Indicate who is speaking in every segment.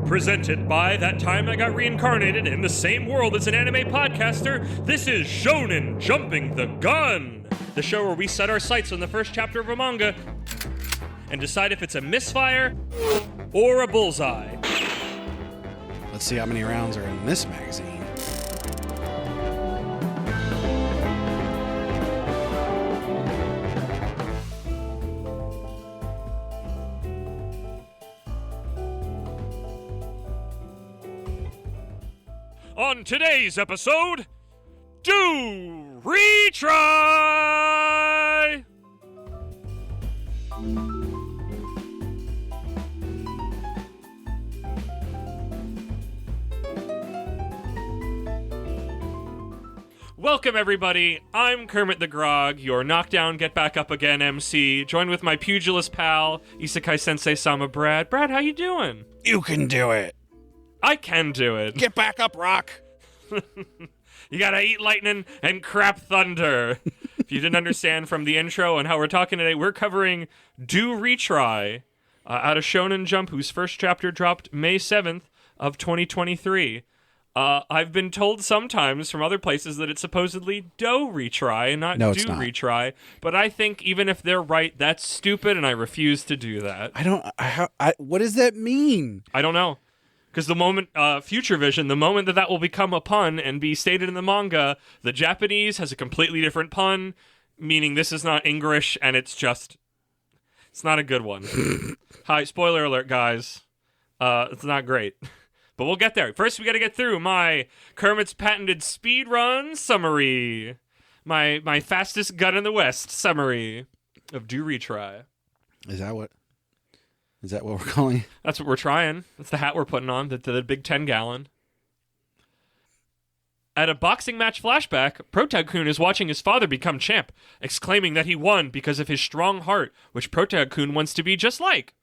Speaker 1: Presented by That Time I Got Reincarnated in the same world as an anime podcaster, this is Shonen Jumping the Gun, the show where we set our sights on the first chapter of a manga and decide if it's a misfire or a bullseye.
Speaker 2: Let's see how many rounds are in this magazine.
Speaker 1: On today's episode, do retry! Welcome, everybody. I'm Kermit the Grog, your knockdown, get back up again MC, joined with my pugilist pal, Isekai Sensei Sama Brad. Brad, how you doing?
Speaker 2: You can do it.
Speaker 1: I can do it.
Speaker 2: Get back up, Rock.
Speaker 1: You gotta eat lightning and crap thunder. If you didn't understand from the intro and how we're talking today, we're covering Do Retry out of Shonen Jump, whose first chapter dropped May 7th of 2023. I've been told sometimes from other places that it's supposedly Do Retry and not Do Retry, but I think even if they're right, that's stupid, and I refuse to do that.
Speaker 2: What does that mean?
Speaker 1: I don't know. Because the moment, Future Vision, the moment that will become a pun and be stated in the manga, the Japanese has a completely different pun, meaning this is not English, and it's not a good one. Hi, spoiler alert, guys. It's not great. But we'll get there. First, we gotta get through my Kermit's Patented Speedrun summary. My fastest gun in the West summary of Do Retry.
Speaker 2: Is that what we're calling it?
Speaker 1: That's what we're trying. That's the hat we're putting on, the big 10-gallon. At a boxing match flashback, Protag-kun is watching his father become champ, exclaiming that he won because of his strong heart, which Protag-kun wants to be just like.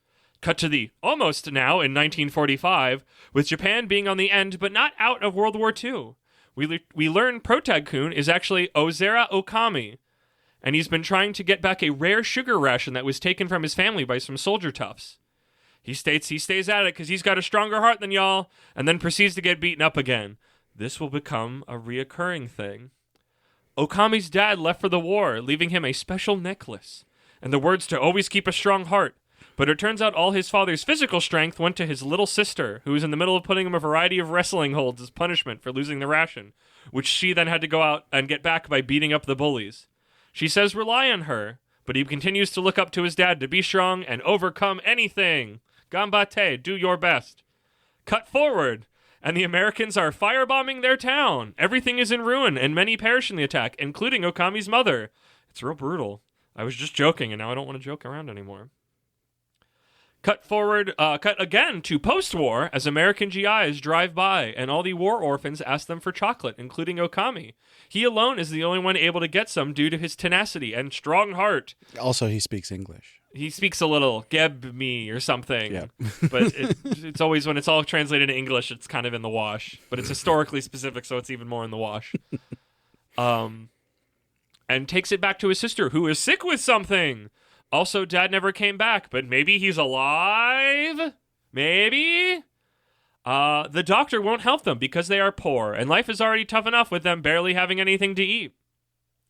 Speaker 1: Cut to the almost now in 1945, with Japan being on the end but not out of World War II. We learn Protag-kun is actually Ozera Okami, and he's been trying to get back a rare sugar ration that was taken from his family by some soldier toughs. He states he stays at it because he's got a stronger heart than y'all, and then proceeds to get beaten up again. This will become a reoccurring thing. Okami's dad left for the war, leaving him a special necklace, and the words to always keep a strong heart. But it turns out all his father's physical strength went to his little sister, who was in the middle of putting him a variety of wrestling holds as punishment for losing the ration, which she then had to go out and get back by beating up the bullies. She says rely on her, but he continues to look up to his dad to be strong and overcome anything. Gambate, do your best. Cut forward, and the Americans are firebombing their town. Everything is in ruin, and many perish in the attack, including Okami's mother. It's real brutal. I was just joking, and now I don't want to joke around anymore. Cut again to post-war as American GIs drive by, and all the war orphans ask them for chocolate, including Okami. He alone is the only one able to get some due to his tenacity and strong heart.
Speaker 2: Also, he speaks English.
Speaker 1: He speaks a little Geb me or something.
Speaker 2: Yeah.
Speaker 1: But it's always, when it's all translated to English, it's kind of in the wash. But it's historically specific, so it's even more in the wash. And takes it back to his sister, who is sick with something. Also, Dad never came back, but maybe he's alive? Maybe? The doctor won't help them because they are poor, and life is already tough enough with them barely having anything to eat.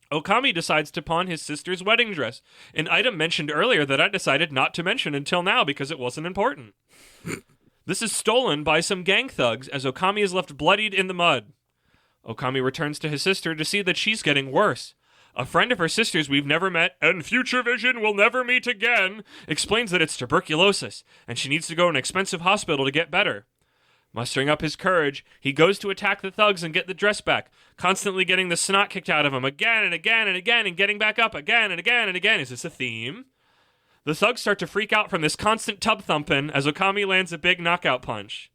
Speaker 1: Okami decides to pawn his sister's wedding dress, an item mentioned earlier that I decided not to mention until now because it wasn't important. This is stolen by some gang thugs as Okami is left bloodied in the mud. Okami returns to his sister to see that she's getting worse. A friend of her sister's we've never met, and Future Vision will never meet again, explains that it's tuberculosis, and she needs to go to an expensive hospital to get better. Mustering up his courage, he goes to attack the thugs and get the dress back, constantly getting the snot kicked out of him again and again and again, and getting back up again and again and again. Is this a theme? The thugs start to freak out from this constant tub thumping as Okami lands a big knockout punch.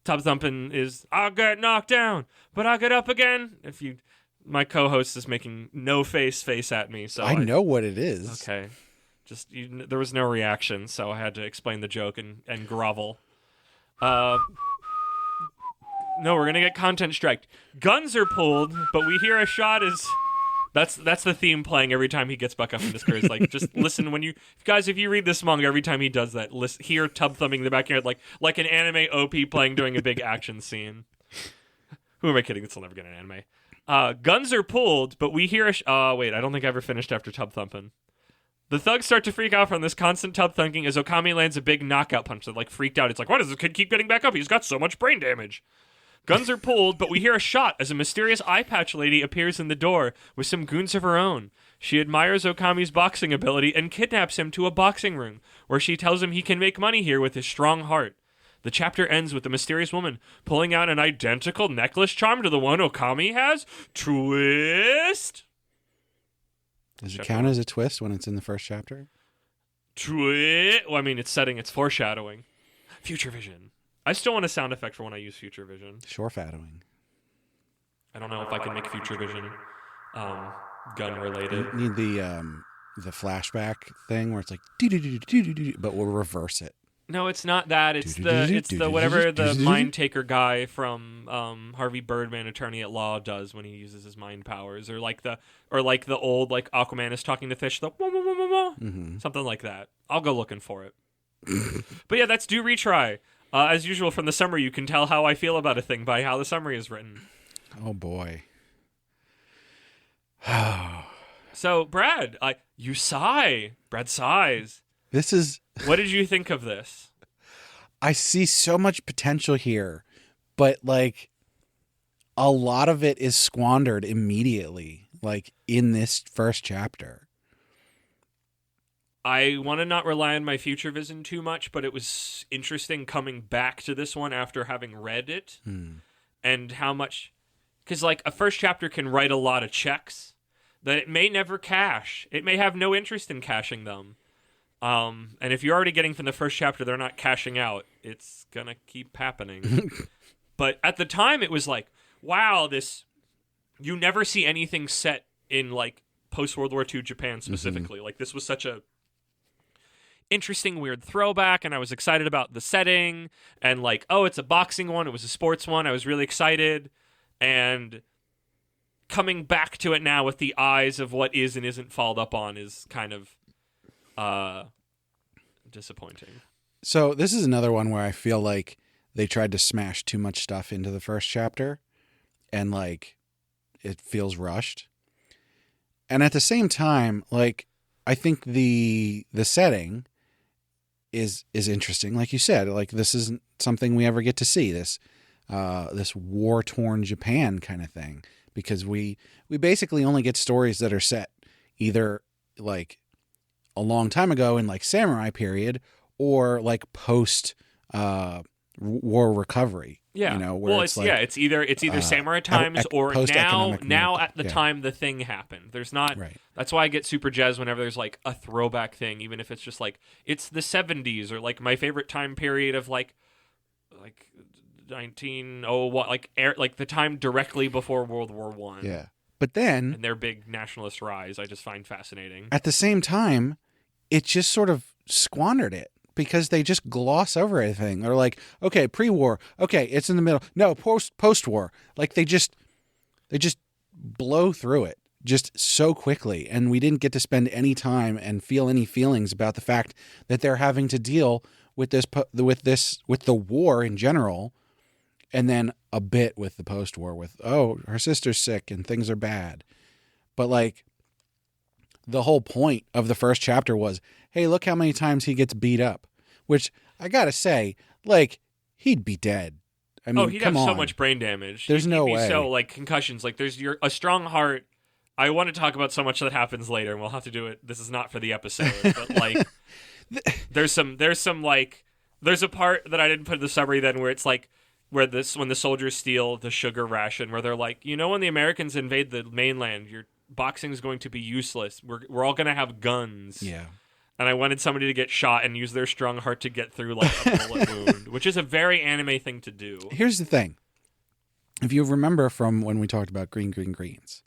Speaker 1: Tub thumping is, I'll get knocked down, but I'll get up again. My co-host is making no face at me, so
Speaker 2: I know what it is.
Speaker 1: Okay. There was no reaction, so I had to explain the joke and grovel. No, we're gonna get content striked. Guns are pulled, but we hear a shot as That's the theme playing every time he gets back up in this curse. Like, just listen when you guys, if you read this manga, every time he does that, hear tub thumping in the backyard, like an anime OP playing during a big action scene. Who am I kidding? This will never get an anime. Guns are pulled, but we hear wait, I don't think I ever finished after tub thumping. The thugs start to freak out from this constant tub thunking as Okami lands a big knockout punch. They're like freaked out. It's like, why does this kid keep getting back up? He's got so much brain damage. Guns are pulled, but we hear a shot as a mysterious eye patch lady appears in the door with some goons of her own. She admires Okami's boxing ability and kidnaps him to a boxing room, where she tells him he can make money here with his strong heart. The chapter ends with the mysterious woman pulling out an identical necklace charm to the one Okami has. Twist!
Speaker 2: Does it count as a twist when it's in the first chapter?
Speaker 1: Twist! Well, I mean, it's foreshadowing. Future vision. I still want a sound effect for when I use future vision.
Speaker 2: Shorefadowing.
Speaker 1: I don't know if I can make future vision gun related.
Speaker 2: You need the flashback thing where it's like do, but we'll reverse it.
Speaker 1: No, it's not that. It's the whatever the mind taker guy from Harvey Birdman, Attorney at Law, does when he uses his mind powers, or like the old like Aquaman is talking to fish, the wah, wah, wah, wah, wah. Something like that. I'll go looking for it. But yeah, that's Do Retry. As usual, from the summary, you can tell how I feel about a thing by how the summary is written.
Speaker 2: Oh, boy.
Speaker 1: So, Brad, you sigh. Brad sighs.
Speaker 2: What
Speaker 1: did you think of this?
Speaker 2: I see so much potential here, but, like, a lot of it is squandered immediately, like, in this first chapter.
Speaker 1: I want to not rely on my future vision too much, but it was interesting coming back to this one after having read it and how much, because like a first chapter can write a lot of checks that it may never cash. It may have no interest in cashing them. And if you're already getting from the first chapter, they're not cashing out. It's going to keep happening. But at the time it was like, wow, you never see anything set in like post-World War II Japan specifically. Like this was such a interesting, weird throwback, and I was excited about the setting, and like, oh, it's a boxing one, it was a sports one, I was really excited, and coming back to it now with the eyes of what is and isn't followed up on is kind of disappointing.
Speaker 2: So this is another one where I feel like they tried to smash too much stuff into the first chapter, and like, it feels rushed. And at the same time, like, I think the setting is interesting. Like you said, like this isn't something we ever get to see, this war-torn Japan kind of thing, because we basically only get stories that are set either like a long time ago in like samurai period or like post war recovery.
Speaker 1: Yeah.
Speaker 2: You know, where
Speaker 1: it's either samurai times or now at the time the thing happened. There's not.
Speaker 2: Right.
Speaker 1: That's why I get super jazzed whenever there's like a throwback thing, even if it's just like it's the 70s or like my favorite time period of like 1901, like the time directly before World War One.
Speaker 2: Yeah. But then
Speaker 1: and their big nationalist rise, I just find fascinating.
Speaker 2: At the same time, it just sort of squandered it. Because they just gloss over everything. They're like, okay, pre-war. Okay, it's in the middle. No, post-war. Like they just blow through it just so quickly, and we didn't get to spend any time and feel any feelings about the fact that they're having to deal with the war in general, and then a bit with the post-war with her sister's sick and things are bad, but like the whole point of the first chapter was, hey, look how many times he gets beat up, which I gotta say, like, he'd be dead. I mean,
Speaker 1: he'd have so much brain damage.
Speaker 2: There's no way.
Speaker 1: So like concussions, like there's a strong heart. I want to talk about so much that happens later, and we'll have to do it. This is not for the episode, but like, there's a part that I didn't put in the summary then where it's like, when the soldiers steal the sugar ration, where they're like, when the Americans invade the mainland, your boxing is going to be useless. We're all going to have guns.
Speaker 2: Yeah.
Speaker 1: And I wanted somebody to get shot and use their strong heart to get through like a bullet wound, which is a very anime thing to do.
Speaker 2: Here's the thing. If you remember from when we talked about Green Greens,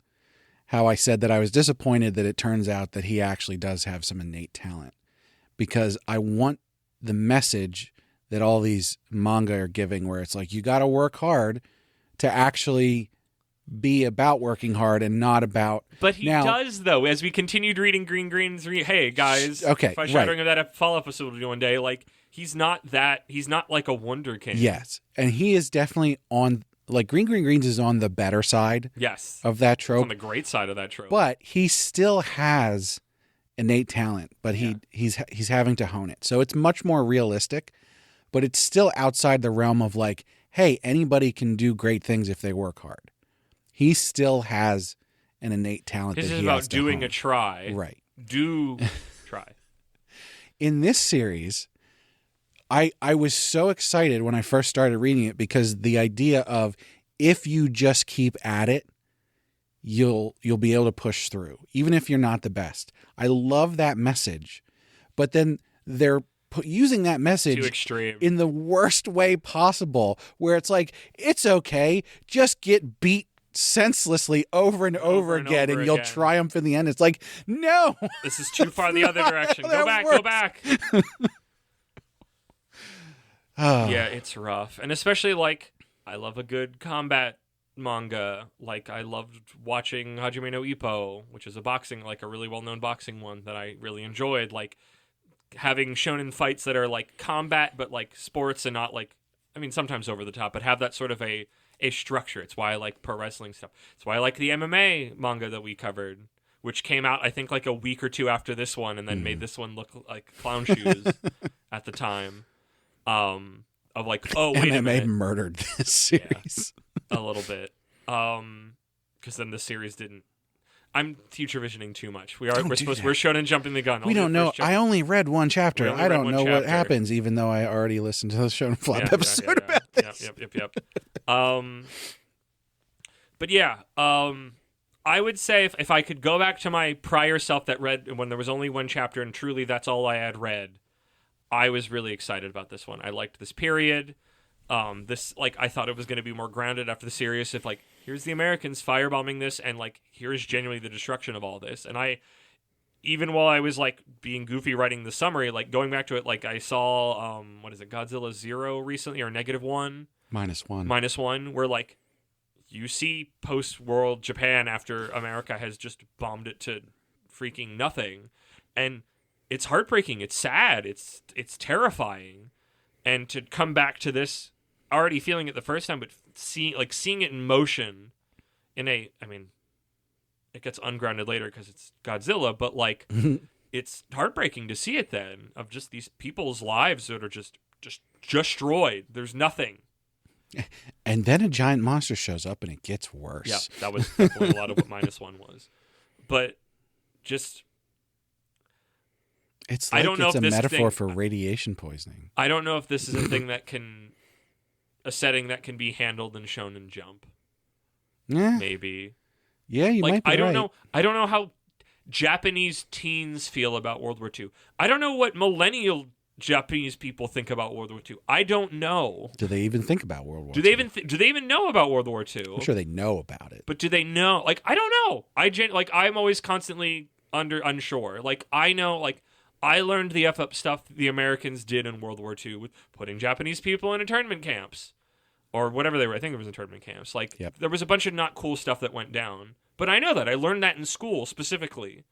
Speaker 2: how I said that I was disappointed that it turns out that he actually does have some innate talent, because I want the message that all these manga are giving, where it's like, you got to work hard to actually be about working hard and not about.
Speaker 1: But he does, though. As we continued reading Green's, hey guys,
Speaker 2: okay,
Speaker 1: foreshadowing of that fall episode one day, like he's not like a Wonder King.
Speaker 2: Yes, and he is definitely on. Like Greens is on the better side.
Speaker 1: Yes,
Speaker 2: of that trope,
Speaker 1: on the great side of that trope.
Speaker 2: But he still has innate talent, but he's having to hone it. So it's much more realistic, but it's still outside the realm of like, hey, anybody can do great things if they work hard. He still has an innate talent.
Speaker 1: This is about doing a try.
Speaker 2: Right.
Speaker 1: Do try.
Speaker 2: In this series, I was so excited when I first started reading it because the idea of if you just keep at it, you'll be able to push through, even if you're not the best. I love that message, but then they're using that message
Speaker 1: too extreme
Speaker 2: in the worst way possible, where it's like, it's okay, just get beat senselessly over and over again, and you'll triumph in the end. It's like, no,
Speaker 1: this is too far the other direction. Go back. Yeah, it's rough. And especially, like, I love a good combat manga. Like, I loved watching Hajime no Ippo, which is a really well-known boxing one that I really enjoyed. Like, having shonen fights that are, like, combat, but, like, sports and not, like, I mean, sometimes over the top, but have that sort of a structure. It's why I like pro wrestling stuff. It's why I like the MMA manga that we covered, which came out, I think, like a week or two after this one, and then made this one look like clown shoes at the time. Of like, oh, wait a minute.
Speaker 2: MMA murdered this series.
Speaker 1: Yeah, a little bit. Because then the series didn't. I'm future visioning too much. We're shonen jumping the gun.
Speaker 2: We don't know. I only read one chapter. I don't know what happens, even though I already listened to the Shonen Flop episode about this.
Speaker 1: Yep. But yeah, I would say if I could go back to my prior self that read when there was only one chapter and truly that's all I had read, I was really excited about this one. I liked this period. I thought it was going to be more grounded after the series. If like, here's the Americans firebombing this, and like, here's genuinely the destruction of all this. And even while I was like being goofy writing the summary, like going back to it, like I saw, Godzilla 0 recently, or -1, -1, where like you see post-world Japan after America has just bombed it to freaking nothing, and it's heartbreaking. It's sad. It's terrifying. And to come back to this, already feeling it the first time, but seeing it in motion it gets ungrounded later because it's Godzilla, but like it's heartbreaking to see it then, of just these people's lives that are just destroyed. There's nothing.
Speaker 2: And then a giant monster shows up and it gets worse.
Speaker 1: Yeah, that was definitely a lot of what -1 was. But just...
Speaker 2: It's like it's a metaphor for radiation poisoning.
Speaker 1: I don't know if this is a setting that can be handled in Shonen Jump.
Speaker 2: Yeah.
Speaker 1: Maybe.
Speaker 2: Yeah, you might be
Speaker 1: I don't
Speaker 2: right.
Speaker 1: know. I don't know how Japanese teens feel about World War II. I don't know what millennial Japanese people think about World War II. I don't know.
Speaker 2: Do they even think about World War II?
Speaker 1: Do they even know about World War II?
Speaker 2: I'm sure they know about it.
Speaker 1: But do they know? Like, I don't know. I'm always constantly unsure. Like, I know, like, I learned the F-up stuff the Americans did in World War II with putting Japanese people in internment camps. Or whatever they were. I think it was internment camps. Like, There was a bunch of not cool stuff that went down. But I know that. I learned that in school, specifically.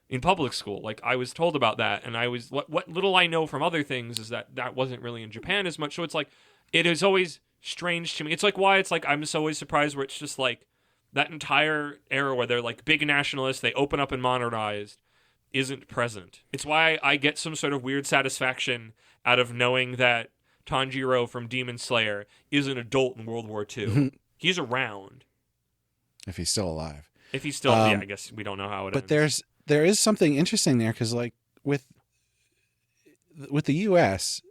Speaker 1: In public school. Like, I was told about that. And I was... What little I know from other things is that wasn't really in Japan as much. So it's like... It is always strange to me. It's like why it's like I'm so always surprised where it's just like... That entire era where they're like big nationalists, they open up and modernized... isn't present. It's why I get some sort of weird satisfaction out of knowing that Tanjiro from Demon Slayer is an adult in World War II. He's around.
Speaker 2: If he's still alive.
Speaker 1: If he's still, I guess we don't know how it ends.
Speaker 2: But there is something interesting there, because like with the U.S.,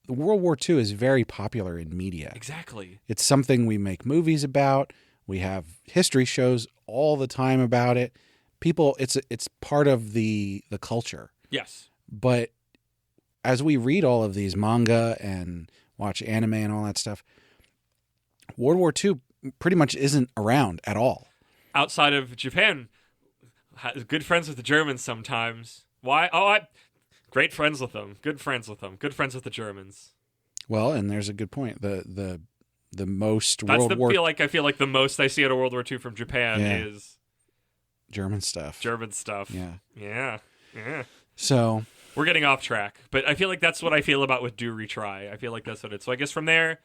Speaker 2: World War II is very popular in media.
Speaker 1: Exactly.
Speaker 2: It's something we make movies about. We have history shows all the time about it. People, it's part of the culture.
Speaker 1: Yes.
Speaker 2: But as we read all of these manga and watch anime and all that stuff, World War II pretty much isn't around at all.
Speaker 1: Outside of Japan, good friends with the Germans sometimes. Why? Oh, great friends with them. Good friends with them. Good friends with the Germans.
Speaker 2: Well, and there's a good point. The the most
Speaker 1: That's
Speaker 2: World War
Speaker 1: I feel like the most I see out of World War II from Japan is
Speaker 2: German stuff.
Speaker 1: German stuff.
Speaker 2: Yeah.
Speaker 1: Yeah. Yeah.
Speaker 2: So
Speaker 1: we're getting off track, but I feel like that's what I feel about with Do Retry. I feel like that's what it's. So I guess from there,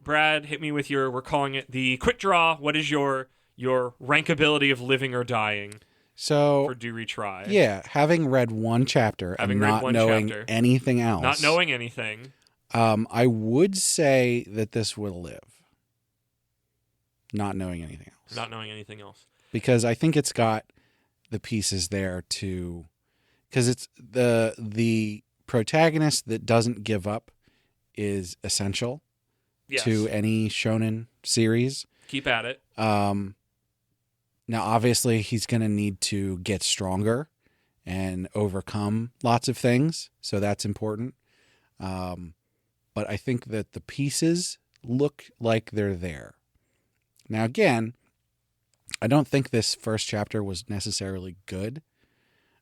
Speaker 1: Brad, hit me with we're calling it the Quit Draw. What is your rankability of living or dying
Speaker 2: so
Speaker 1: for Do Retry?
Speaker 2: Yeah, having read one chapter and not knowing anything else.
Speaker 1: Not knowing anything.
Speaker 2: I would say that this will live. Not knowing anything else.
Speaker 1: Not knowing anything else.
Speaker 2: Because I think it's got the pieces there to... Because it's the protagonist that doesn't give up is essential to any shonen series.
Speaker 1: Keep at it.
Speaker 2: Now, obviously, he's going to need to get stronger and overcome lots of things, so that's important. But I think that the pieces look like they're there. Now, again, I don't think this first chapter was necessarily good.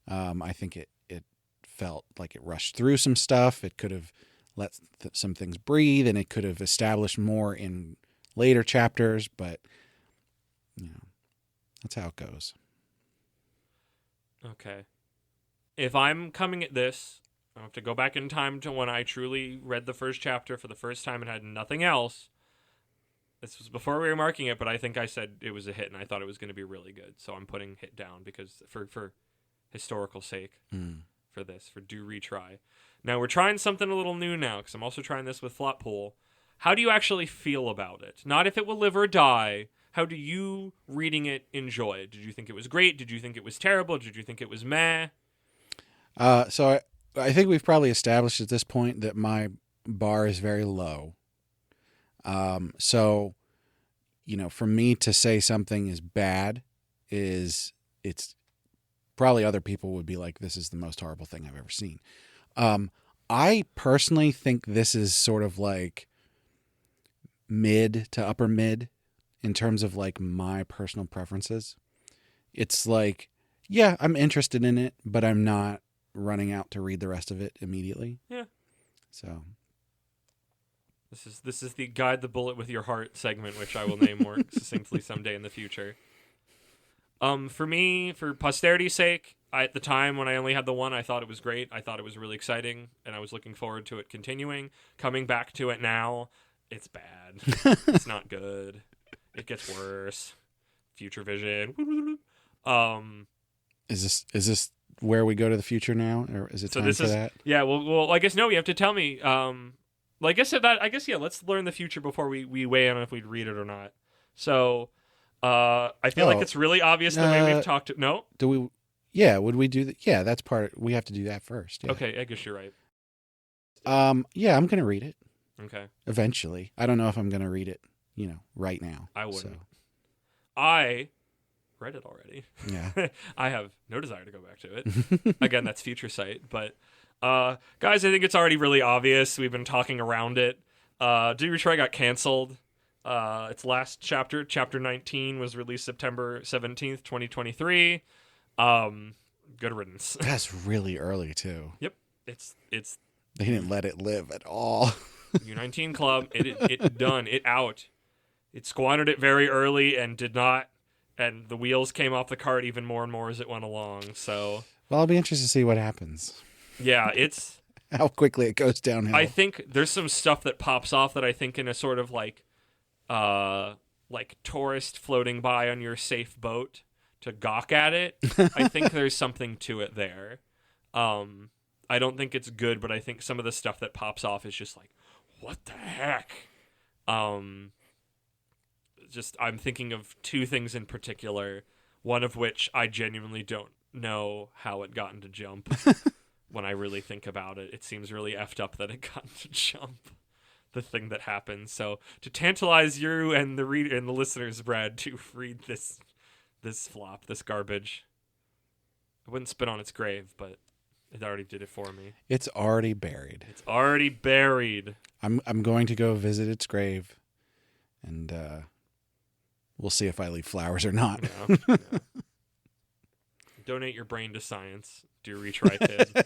Speaker 2: I think it felt like it rushed through some stuff. It could have let some things breathe, and it could have established more in later chapters, but, that's how it goes.
Speaker 1: Okay. If I'm coming at this, I have to go back in time to when I truly read the first chapter for the first time and had nothing else. This was before we were marking it, but I think I said it was a hit, and I thought it was going to be really good. So I'm putting hit down because for historical sake for this, for Do Retry. Now we're trying something a little new now because I'm also trying this with Flop Pool. How do you actually feel about it? Not if it will live or die. How do you, reading it, enjoy it? Did you think it was great? Did you think it was terrible? Did you think it was meh?
Speaker 2: So I think we've probably established at this point that my bar is very low. So, for me to say something is bad it's probably other people would be like, this is the most horrible thing I've ever seen. I personally think this is sort of like mid to upper mid in terms of like my personal preferences. It's like, yeah, I'm interested in it, but I'm not running out to read the rest of it immediately.
Speaker 1: Yeah.
Speaker 2: So
Speaker 1: this is the Guide the Bullet with Your Heart segment, which I will name more succinctly someday in the future. For me, for posterity's sake, at the time when I only had the one, I thought it was great. I thought it was really exciting, and I was looking forward to it continuing. Coming back to it now, it's bad. It's not good. It gets worse. Future vision.
Speaker 2: Is this where we go to the future now, or is it time for that?
Speaker 1: Yeah. Well, I guess no. You have to tell me. Like I said, let's learn the future before we weigh in on if we'd read it or not. So, I feel like it's really obvious the way we've talked. No.
Speaker 2: Do we? Yeah. Would we do that? Yeah, that's part. We have to do that first. Yeah.
Speaker 1: Okay. I guess you're right.
Speaker 2: Yeah, I'm gonna read it.
Speaker 1: Okay.
Speaker 2: Eventually, I don't know if I'm gonna read it. Right now.
Speaker 1: I wouldn't.
Speaker 2: So.
Speaker 1: I read it already.
Speaker 2: Yeah.
Speaker 1: I have no desire to go back to it. Again, that's future sight. But guys, I think it's already really obvious. We've been talking around it. Do Retry got canceled. Its last chapter, chapter 19, was released September 17th, 2023. Good riddance.
Speaker 2: That's really early too.
Speaker 1: Yep. It's
Speaker 2: They didn't let it live at all.
Speaker 1: U19 club. It done. It out. It squandered it very early and did not. And the wheels came off the cart even more and more as it went along. So,
Speaker 2: well, I'll be interested to see what happens.
Speaker 1: Yeah, it's
Speaker 2: how quickly it goes downhill.
Speaker 1: I think there's some stuff that pops off that I think in a sort of like tourist floating by on your safe boat to gawk at it. I think there's something to it there. I don't think it's good, but I think some of the stuff that pops off is just like, what the heck? I'm thinking of two things in particular, one of which I genuinely don't know how it got into Jump. When I really think about it, it seems really effed up that it got into Jump, the thing that happened. So to tantalize you and the reader and the listeners, Brad, to read this flop, this garbage, I wouldn't spit on its grave, but it already did it for me.
Speaker 2: It's already buried.
Speaker 1: It's already buried.
Speaker 2: I'm going to go visit its grave, and we'll see if I leave flowers or not.
Speaker 1: No. Donate your brain to science. Do Retry, kid.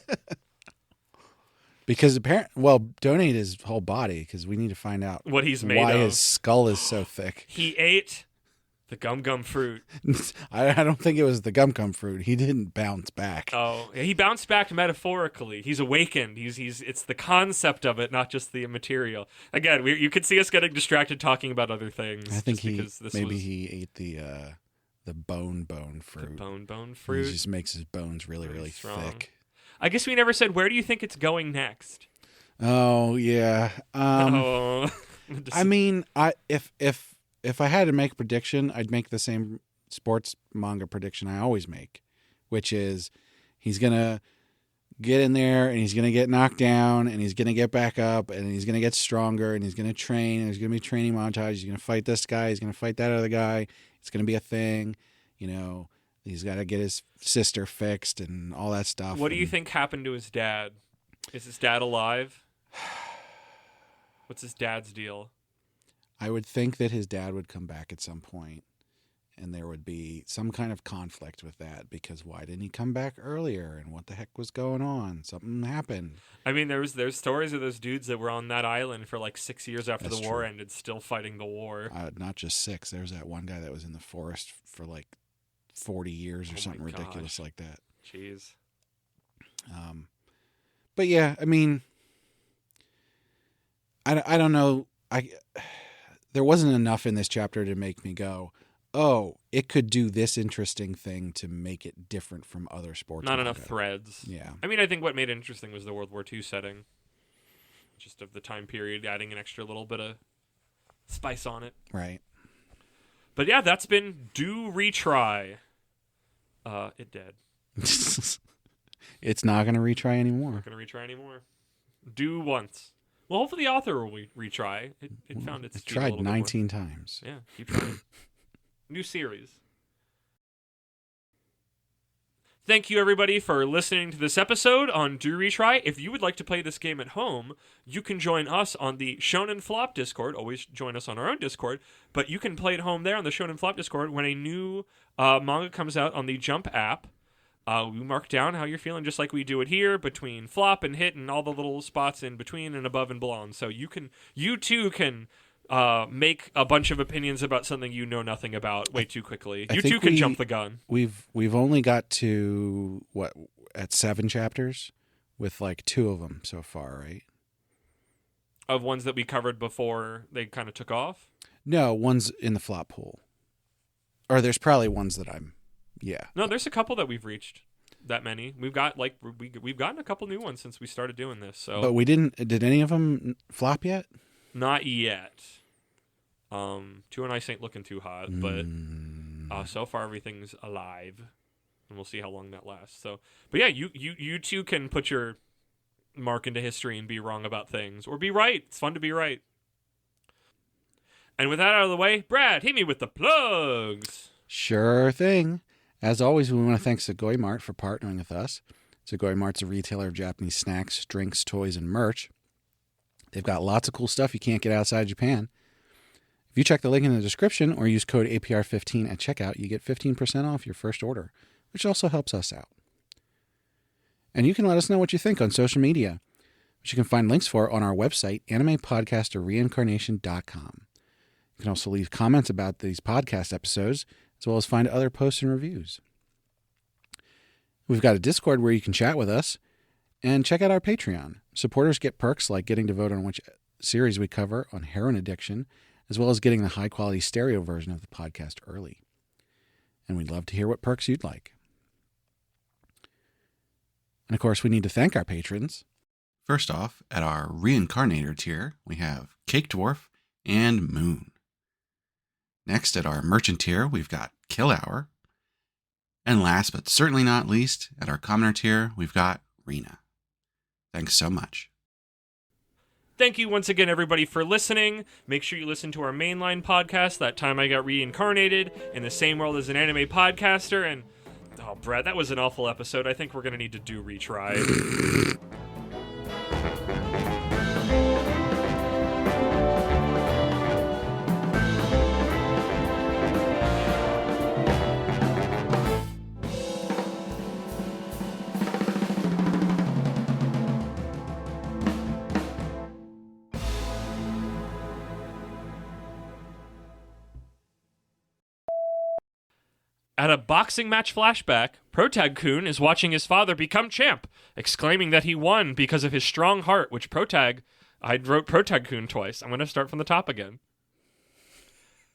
Speaker 2: Because donate his whole body because we need to find out
Speaker 1: what he's made
Speaker 2: why
Speaker 1: of.
Speaker 2: his skull is so thick.
Speaker 1: He ate the gum fruit.
Speaker 2: I don't think it was the gum fruit. He didn't bounce back.
Speaker 1: Oh, he bounced back metaphorically. He's awakened. It's the concept of it, not just the material. Again, you could see us getting distracted talking about other things.
Speaker 2: I think he ate the bone fruit.
Speaker 1: The bone fruit.
Speaker 2: He just makes his bones really, really thick.
Speaker 1: I guess we never said, where do you think it's going next?
Speaker 2: Oh yeah. I mean, if I had to make a prediction, I'd make the same sports manga prediction I always make, which is he's gonna get in there and he's gonna get knocked down and he's gonna get back up and he's gonna get stronger and he's gonna train and there's gonna be training montage. He's gonna fight this guy. He's gonna fight that other guy. It's gonna be a thing. You know, he's got to get his sister fixed and all that stuff.
Speaker 1: What do you think happened to his dad? Is his dad alive? What's his dad's deal?
Speaker 2: I would think that his dad would come back at some point, and there would be some kind of conflict with that because why didn't he come back earlier? And what the heck was going on? Something happened.
Speaker 1: I mean, there's stories of those dudes that were on that island for like 6 years after
Speaker 2: That's
Speaker 1: the war
Speaker 2: true.
Speaker 1: ended, still fighting the war.
Speaker 2: Not just 6. There's that one guy that was in the forest for like 40 years or something ridiculous like that.
Speaker 1: Jeez.
Speaker 2: But yeah, I mean, I don't know. There wasn't enough in this chapter to make me go, oh, it could do this interesting thing to make it different from other sports.
Speaker 1: Not
Speaker 2: manga.
Speaker 1: enough threads.
Speaker 2: Yeah.
Speaker 1: I mean, I think what made it interesting was the World War II setting. Just of the time period, adding an extra little bit of spice on it.
Speaker 2: Right.
Speaker 1: But yeah, that's been Do Retry. It dead.
Speaker 2: It's not going to retry anymore.
Speaker 1: Not going to retry anymore. Do once. Well, hopefully the author will retry. It found its
Speaker 2: It
Speaker 1: feet a
Speaker 2: tried
Speaker 1: little bit
Speaker 2: 19 times.
Speaker 1: more. Yeah, keep trying. New series. Thank you, everybody, for listening to this episode on Do Retry. If you would like to play this game at home, you can join us on the Shonen Flop Discord. Always join us on our own Discord, but you can play at home there on the Shonen Flop Discord when a new manga comes out on the Jump app. We mark down how you're feeling, just like we do it here, between flop and hit and all the little spots in between and above and below. So you too can make a bunch of opinions about something you know nothing about way too quickly. You too can jump the gun.
Speaker 2: We've only got to at 7 chapters with like 2 of them so far, right?
Speaker 1: Of ones that we covered before they kind of took off?
Speaker 2: No, one's in the flop pool. Or there's probably ones that
Speaker 1: No, there's a couple that we've reached. That many. We've got we've gotten a couple new ones since we started doing this. So,
Speaker 2: but we didn't. Did any of them flop yet?
Speaker 1: Not yet. 2 and Ice ain't looking too hot, but so far everything's alive, and we'll see how long that lasts. So, but yeah, you too can put your mark into history and be wrong about things, or be right. It's fun to be right. And with that out of the way, Brad, hit me with the plugs.
Speaker 2: Sure thing. As always, we want to thank Sugoi Mart for partnering with us. Sugoi Mart's a retailer of Japanese snacks, drinks, toys, and merch. They've got lots of cool stuff you can't get outside Japan. If you check the link in the description or use code APR15 at checkout, you get 15% off your first order, which also helps us out. And you can let us know what you think on social media, which you can find links for on our website, animepodcasterreincarnation.com. You can also leave comments about these podcast episodes, as well as find other posts and reviews. We've got a Discord where you can chat with us, and check out our Patreon. Supporters get perks like getting to vote on which series we cover on heroin addiction, as well as getting the high-quality stereo version of the podcast early. And we'd love to hear what perks you'd like. And of course, we need to thank our patrons. First off, at our Reincarnator tier, we have Cake Dwarf and Moon. Next, at our Merchant tier, we've got Kill Hour. And last but certainly not least, at our Commoner tier, we've got Rena. Thanks so much.
Speaker 1: Thank you once again, everybody, for listening. Make sure you listen to our mainline podcast, That Time I Got Reincarnated, in the same world as an anime podcaster. And, oh, Brad, that was an awful episode. I think we're going to need to do retry. At a boxing match flashback, Protag-kun is watching his father become champ, exclaiming that he won because of his strong heart, which I wrote Protag-kun twice. I'm going to start from the top again.